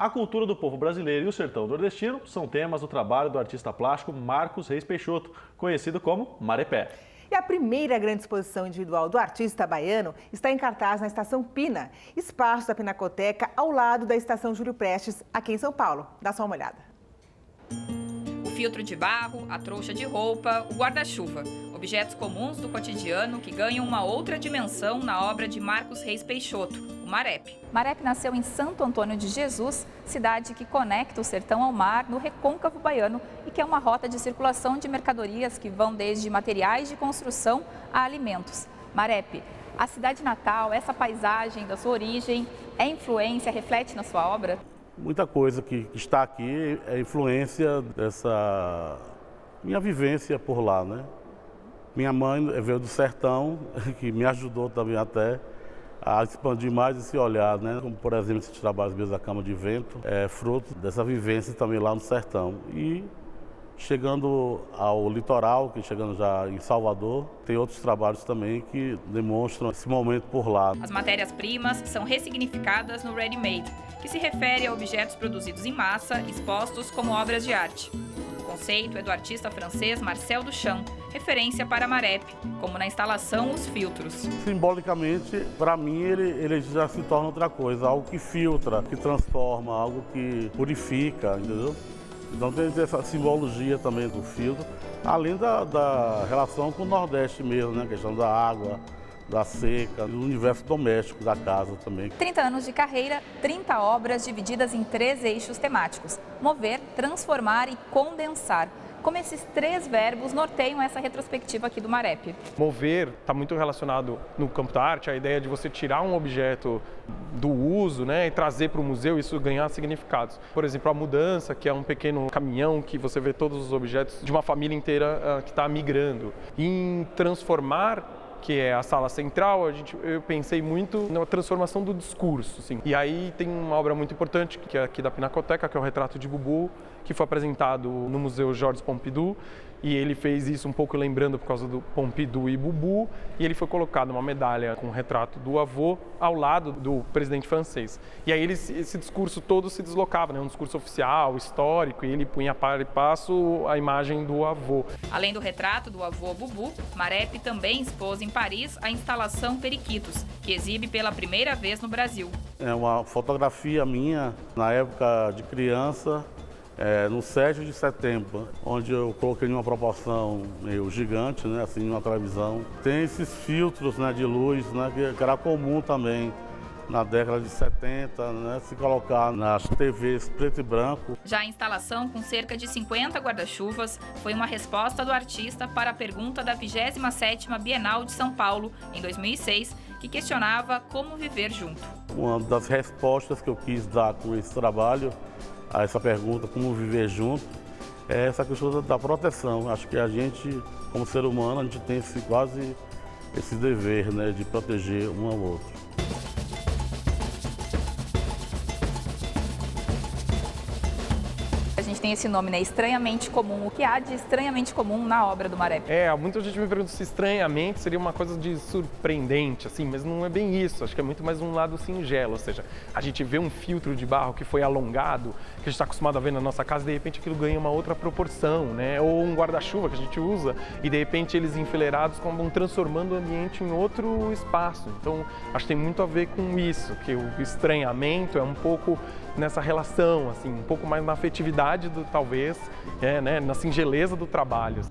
A cultura do povo brasileiro e o sertão nordestino são temas do trabalho do artista plástico Marcos Reis Peixoto, conhecido como Marepé. E a primeira grande exposição individual do artista baiano está em cartaz na Estação Pina, espaço da Pinacoteca ao lado da Estação Júlio Prestes, aqui em São Paulo. Dá só uma olhada. O filtro de barro, a trouxa de roupa, o guarda-chuva. Objetos comuns do cotidiano que ganham uma outra dimensão na obra de Marcos Reis Peixoto, o Marep. Marep nasceu em Santo Antônio de Jesus, cidade que conecta o sertão ao mar no recôncavo baiano e que é uma rota de circulação de mercadorias que vão desde materiais de construção a alimentos. Marep, a cidade natal, essa paisagem da sua origem, é influência, reflete na sua obra? Muita coisa que está aqui é influência dessa minha vivência por lá, né? Minha mãe veio do sertão, que me ajudou também até a expandir mais esse olhar, né? Como, por exemplo, esses trabalhos meus da Cama de Vento, é fruto dessa vivência também lá no sertão. E chegando ao litoral, que chegando já em Salvador, tem outros trabalhos também que demonstram esse momento por lá. As matérias-primas são ressignificadas no ready-made, que se refere a objetos produzidos em massa, expostos como obras de arte. O conceito é do artista francês Marcel Duchamp, referência para Marep, como na instalação Os Filtros. Simbolicamente, para mim, ele já se torna outra coisa, algo que filtra, que transforma, algo que purifica, entendeu? Então tem essa simbologia também do filtro, além da relação com o Nordeste mesmo, né? A questão da água, da seca, do universo doméstico da casa também. 30 anos de carreira, 30 obras divididas em 3 eixos temáticos: mover, transformar e condensar. Como esses 3 verbos norteiam essa retrospectiva aqui do Marep. Mover está muito relacionado no campo da arte, a ideia de você tirar um objeto do uso, né, e trazer para o museu, isso ganhar significados. Por exemplo, a mudança, que é um pequeno caminhão que você vê todos os objetos de uma família inteira que está migrando. E em transformar, que é a sala central, eu pensei muito na transformação do discurso. Assim. E aí tem uma obra muito importante, que é aqui da Pinacoteca, que é o retrato de Bubu, que foi apresentado no Museu Georges Pompidou, e ele fez isso um pouco lembrando por causa do Pompidou e Bubu, e ele foi colocado uma medalha com o retrato do avô ao lado do presidente francês. E aí esse discurso todo se deslocava, né? Um discurso oficial, histórico, e ele punha par e passo a imagem do avô. Além do retrato do avô Bubu, Marep também expôs em Paris a instalação Periquitos, que exibe pela primeira vez no Brasil. É uma fotografia minha, na época de criança, no 7 de setembro, onde eu coloquei em uma proporção meio gigante, né, assim, numa televisão. Tem esses filtros, né, de luz, né, que era comum também na década de 70, né, se colocar nas TVs preto e branco. Já a instalação, com cerca de 50 guarda-chuvas, foi uma resposta do artista para a pergunta da 27ª Bienal de São Paulo, em 2006, que questionava como viver junto. Uma das respostas que eu quis dar com esse trabalho a essa pergunta, como viver junto, é essa questão da proteção. Acho que a gente, como ser humano, a gente tem quase esse dever, né, de proteger um ao outro. A gente tem esse nome, né? Estranhamente comum. O que há de estranhamente comum na obra do Marep? Muita gente me pergunta se estranhamente seria uma coisa de surpreendente, assim, mas não é bem isso. Acho que é muito mais um lado singelo, ou seja, a gente vê um filtro de barro que foi alongado, que a gente está acostumado a ver na nossa casa, e de repente aquilo ganha uma outra proporção, né? Ou um guarda-chuva que a gente usa, e de repente eles enfileirados vão transformando o ambiente em outro espaço. Então, acho que tem muito a ver com isso, que o estranhamento é um pouco nessa relação, assim, um pouco mais na afetividade, talvez, né, na singeleza do trabalho.